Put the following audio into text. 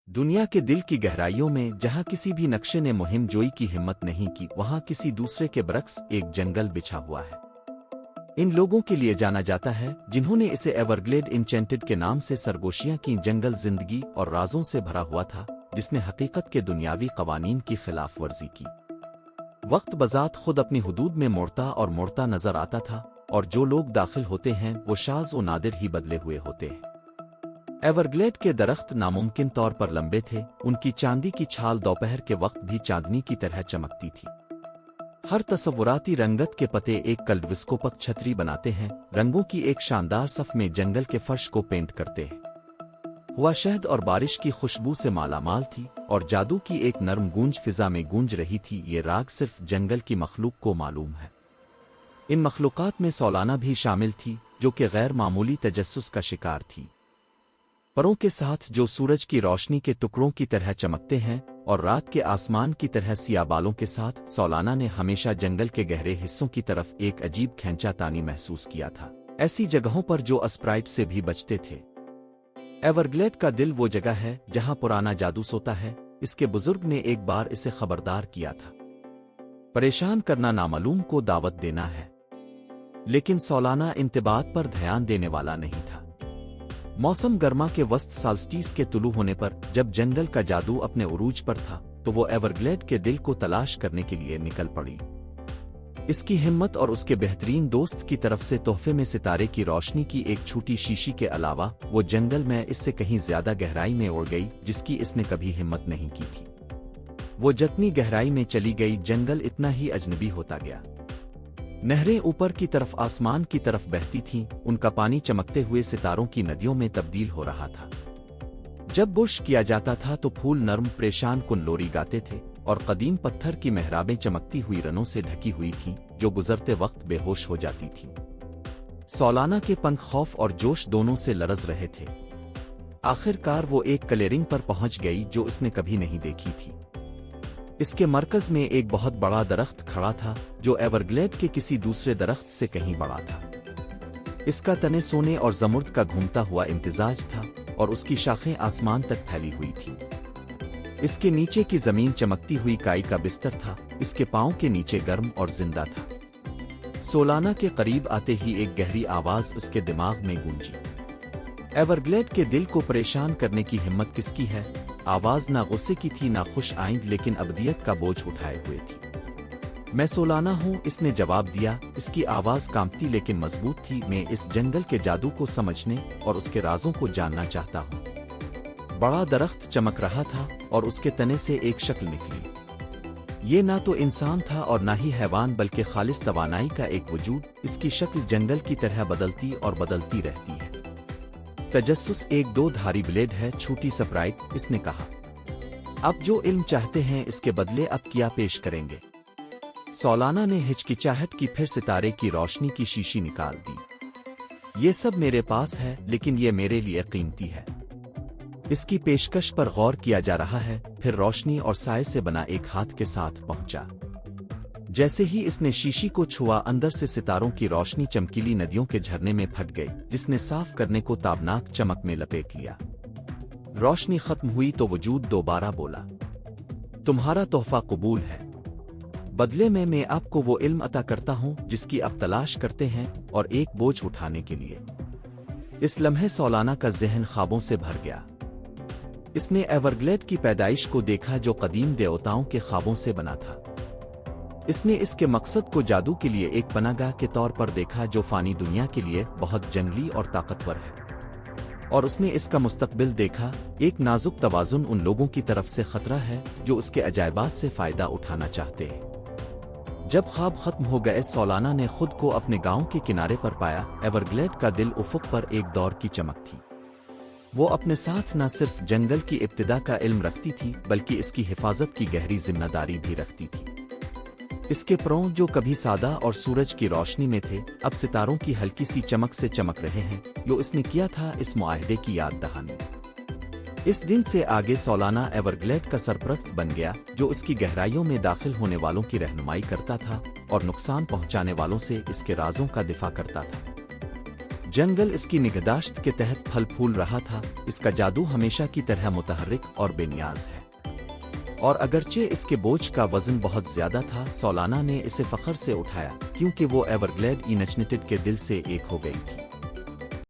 دنیا کے دل کی گہرائیوں میں جہاں کسی بھی نقشے نے مہم جوئی کی ہمت نہیں کی، وہاں کسی دوسرے کے برعکس ایک جنگل بچھا ہوا ہے۔ ان لوگوں کے لیے جانا جاتا ہے جنہوں نے اسے ایورگلیڈ انچینٹڈ کے نام سے سرگوشیاں کی۔ جنگل زندگی اور رازوں سے بھرا ہوا تھا جس نے حقیقت کے دنیاوی قوانین کی خلاف ورزی کی۔ وقت بذات خود اپنی حدود میں موڑتا اور موڑتا نظر آتا تھا، اور جو لوگ داخل ہوتے ہیں وہ شاذ و نادر ہی بدلے ہوئے ہوتے ہیں۔ ایورگلیڈ کے درخت ناممکن طور پر لمبے تھے، ان کی چاندی کی چھال دوپہر کے وقت بھی چاندنی کی طرح چمکتی تھی۔ ہر تصوراتی رنگت کے پتے ایک کلڈوسکوپک چھتری بناتے ہیں، رنگوں کی ایک شاندار صف میں جنگل کے فرش کو پینٹ کرتے ہیں۔ ہوا شہد اور بارش کی خوشبو سے مالا مال تھی، اور جادو کی ایک نرم گونج فضا میں گونج رہی تھی۔ یہ راگ صرف جنگل کی مخلوق کو معلوم ہے۔ ان مخلوقات میں سولانہ بھی شامل تھی، جو کہ غیر معمولی تجسس کا شکار تھی۔ پروں کے ساتھ جو سورج کی روشنی کے ٹکڑوں کی طرح چمکتے ہیں، اور رات کے آسمان کی طرح سیاہ بالوں کے ساتھ، سولانہ نے ہمیشہ جنگل کے گہرے حصوں کی طرف ایک عجیب کھینچا تانی محسوس کیا تھا، ایسی جگہوں پر جو اسپرائٹ سے بھی بچتے تھے۔ ایورگلیڈ کا دل وہ جگہ ہے جہاں پرانا جادو سوتا ہے، اس کے بزرگ نے ایک بار اسے خبردار کیا تھا۔ پریشان کرنا نامعلوم کو دعوت دینا ہے، لیکن سولانہ انتباہات پر دھیان دینے والا نہیں تھا۔ موسم گرما کے وسط سالسٹیس کے طلوع ہونے پر جب جنگل کا جادو اپنے عروج پر تھا تو وہ ایورگلیڈ کے دل کو تلاش کرنے کے لیے نکل پڑی۔ اس کی ہمت اور اس کے بہترین دوست کی طرف سے تحفے میں ستارے کی روشنی کی ایک چھوٹی شیشی کے علاوہ وہ جنگل میں اس سے کہیں زیادہ گہرائی میں اڑ گئی جس کی اس نے کبھی ہمت نہیں کی تھی۔ وہ جتنی گہرائی میں چلی گئی جنگل اتنا ہی اجنبی ہوتا گیا۔ نہریں اوپر کی طرف آسمان کی طرف بہتی تھیں، ان کا پانی چمکتے ہوئے ستاروں کی ندیوں میں تبدیل ہو رہا تھا۔ جب برش کیا جاتا تھا تو پھول نرم پریشان کن لوری گاتے تھے، اور قدیم پتھر کی محرابیں چمکتی ہوئی رنوں سے ڈھکی ہوئی تھیں جو گزرتے وقت بے ہوش ہو جاتی تھیں۔ سولانہ کے پنکھ خوف اور جوش دونوں سے لرز رہے تھے۔ آخر کار وہ ایک کلیئرنگ پر پہنچ گئی جو اس نے کبھی نہیں دیکھی تھی۔ اس کے مرکز میں ایک بہت بڑا درخت کھڑا تھا جو ایورگلیڈ کے کسی دوسرے درخت سے کہیں بڑا تھا۔ اس کا تنے سونے اور زمرد کا گھومتا ہوا امتزاج تھا، اور اس کی شاخیں آسمان تک پھیلی ہوئی تھیں۔ اس کے نیچے کی زمین چمکتی ہوئی کائی کا بستر تھا، اس کے پاؤں کے نیچے گرم اور زندہ تھا۔ سولانہ کے قریب آتے ہی ایک گہری آواز اس کے دماغ میں گونجی۔ ایورگلیڈ کے دل کو پریشان کرنے کی ہمت کس کی ہے؟ آواز نہ غصے کی تھی نہ خوش آئند، لیکن ابدیت کا بوجھ اٹھائے ہوئے تھی۔ میں سولانہ ہوں، اس نے جواب دیا۔ اس کی آواز کانپتی لیکن مضبوط تھی۔ میں اس جنگل کے جادو کو سمجھنے اور اس کے رازوں کو جاننا چاہتا ہوں۔ بڑا درخت چمک رہا تھا اور اس کے تنے سے ایک شکل نکلی۔ یہ نہ تو انسان تھا اور نہ ہی حیوان، بلکہ خالص توانائی کا ایک وجود۔ اس کی شکل جنگل کی طرح بدلتی اور بدلتی رہتی ہے۔ تجسس ایک دو دھاری بلیڈ ہے، چھوٹی سپرائٹ، اس نے کہا۔ اب جو علم چاہتے ہیں اس کے بدلے اب کیا پیش کریں گے؟ سولانہ نے ہچکچاہٹ کی، پھر ستارے کی روشنی کی شیشی نکال دی۔ یہ سب میرے پاس ہے، لیکن یہ میرے لیے قیمتی ہے۔ اس کی پیشکش پر غور کیا جا رہا ہے، پھر روشنی اور سائے سے بنا ایک ہاتھ کے ساتھ پہنچا۔ جیسے ہی اس نے شیشی کو چھوا، اندر سے ستاروں کی روشنی چمکیلی ندیوں کے جھرنے میں پھٹ گئی، جس نے صاف کرنے کو تابناک چمک میں لپیٹ لیا۔ روشنی ختم ہوئی تو وجود دوبارہ بولا، تمہارا تحفہ قبول ہے۔ بدلے میں آپ کو وہ علم عطا کرتا ہوں جس کی اب تلاش کرتے ہیں، اور ایک بوجھ اٹھانے کے لیے۔ اس لمحے سولانہ کا ذہن خوابوں سے بھر گیا۔ اس نے ایورگلیڈ کی پیدائش کو دیکھا جو قدیم دیوتاؤں کے خوابوں سے بنا تھا۔ اس نے اس کے مقصد کو جادو کے لیے ایک پناہ گاہ کے طور پر دیکھا جو فانی دنیا کے لیے بہت جنگلی اور طاقتور ہے، اور اس نے اس کا مستقبل دیکھا، ایک نازک توازن ان لوگوں کی طرف سے خطرہ ہے جو اس کے عجائبات سے فائدہ اٹھانا چاہتے ہیں۔ جب خواب ختم ہو گئے، سولانہ نے خود کو اپنے گاؤں کے کنارے پر پایا۔ ایورگلیڈ کا دل افق پر ایک دور کی چمک تھی۔ وہ اپنے ساتھ نہ صرف جنگل کی ابتدا کا علم رکھتی تھی بلکہ اس کی حفاظت کی گہری ذمہ داری بھی رکھتی تھی۔ اس کے پروں جو کبھی سادہ اور سورج کی روشنی میں تھے، اب ستاروں کی ہلکی سی چمک سے چمک رہے ہیں۔ جو اس نے کیا تھا، اس معاہدے کی یاد دہانی۔ اس دن سے آگے سولانہ ایورگلیڈ کا سرپرست بن گیا، جو اس کی گہرائیوں میں داخل ہونے والوں کی رہنمائی کرتا تھا اور نقصان پہنچانے والوں سے اس کے رازوں کا دفاع کرتا تھا۔ جنگل اس کی نگہداشت کے تحت پھل پھول رہا تھا، اس کا جادو ہمیشہ کی طرح متحرک اور بے نیاز ہے۔ اور اگرچہ اس کے بوجھ کا وزن بہت زیادہ تھا، سولانا نے اسے فخر سے اٹھایا کیونکہ وہ ایورگلیڈ اینچنیٹڈ کے دل سے ایک ہو گئی تھی۔